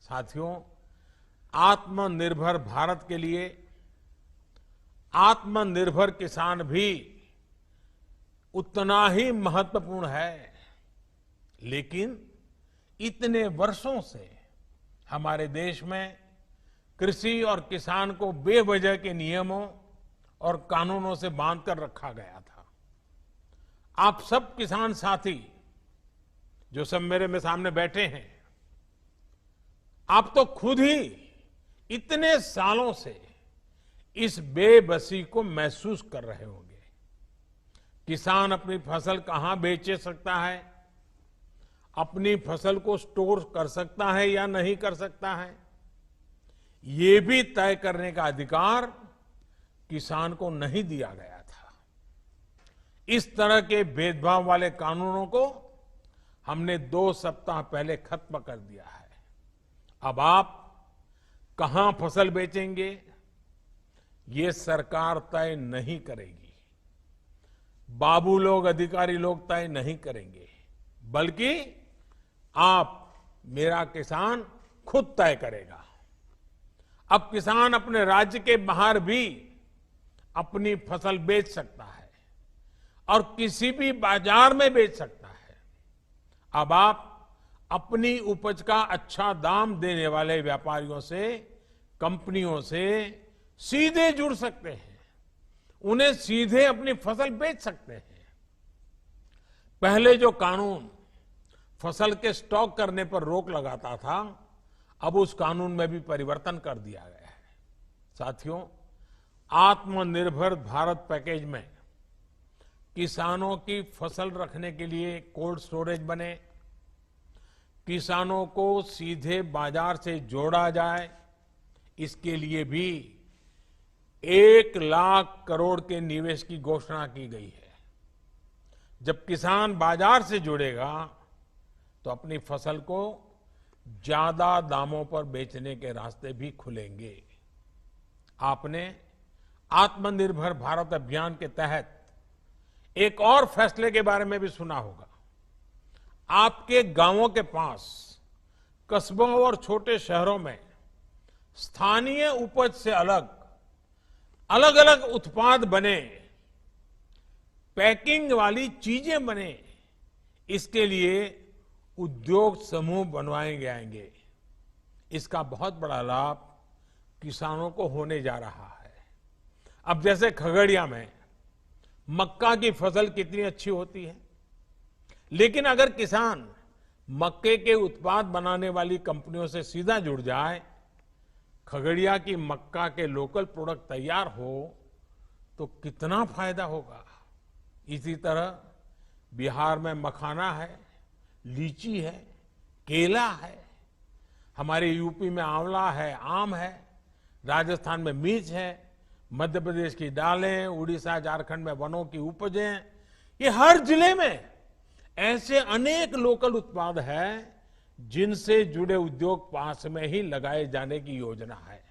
साथियों, आत्मनिर्भर भारत के लिए आत्मनिर्भर किसान भी उतना ही महत्वपूर्ण है। लेकिन इतने वर्षों से हमारे देश में कृषि और किसान को बेवजह के नियमों और कानूनों से बांधकर रखा गया था। आप सब किसान साथी जो सब मेरे सामने बैठे हैं, आप तो खुद ही इतने सालों से इस बेबसी को महसूस कर रहे होंगे। किसान अपनी फसल कहां बेच सकता है, अपनी फसल को स्टोर कर सकता है या नहीं कर सकता है, ये भी तय करने का अधिकार किसान को नहीं दिया गया था। इस तरह के भेदभाव वाले कानूनों को हमने 2 सप्ताह पहले खत्म कर दिया है। अब आप कहां फसल बेचेंगे, ये सरकार तय नहीं करेगी, बाबू लोग, अधिकारी लोग तय नहीं करेंगे, बल्कि आप, मेरा किसान खुद तय करेगा। अब किसान अपने राज्य के बाहर भी अपनी फसल बेच सकता है और किसी भी बाजार में बेच सकता है। अब आप अपनी उपज का अच्छा दाम देने वाले व्यापारियों से, कंपनियों से सीधे जुड़ सकते हैं, उन्हें सीधे अपनी फसल बेच सकते हैं। पहले जो कानून फसल के स्टॉक करने पर रोक लगाता था, अब उस कानून में भी परिवर्तन कर दिया गया है। साथियों, आत्मनिर्भर भारत पैकेज में किसानों की फसल रखने के लिए कोल्ड स्टोरेज बने, किसानों को सीधे बाजार से जोड़ा जाए, इसके लिए भी 1 लाख करोड़ के निवेश की घोषणा की गई है। जब किसान बाजार से जुड़ेगा तो अपनी फसल को ज्यादा दामों पर बेचने के रास्ते भी खुलेंगे। आपने आत्मनिर्भर भारत अभियान के तहत एक और फैसले के बारे में भी सुना होगा। आपके गांवों के पास, कस्बों और छोटे शहरों में स्थानीय उपज से अलग अलग उत्पाद बने, पैकिंग वाली चीजें बने, इसके लिए उद्योग समूह बनवाए जाएंगे। इसका बहुत बड़ा लाभ किसानों को होने जा रहा है। अब जैसे खगड़िया में मक्का की फसल कितनी अच्छी होती है, लेकिन अगर किसान मक्के के उत्पाद बनाने वाली कंपनियों से सीधा जुड़ जाए, खगड़िया की मक्का के लोकल प्रोडक्ट तैयार हो, तो कितना फायदा होगा। इसी तरह बिहार में मखाना है, लीची है, केला है, हमारे यूपी में आंवला है, आम है, राजस्थान में मिर्च है, मध्य प्रदेश की दालें, उड़ीसा झारखंड में वनों की उपजें, ये हर जिले में ऐसे अनेक लोकल उत्पाद हैं जिनसे जुड़े उद्योग पास में ही लगाए जाने की योजना है।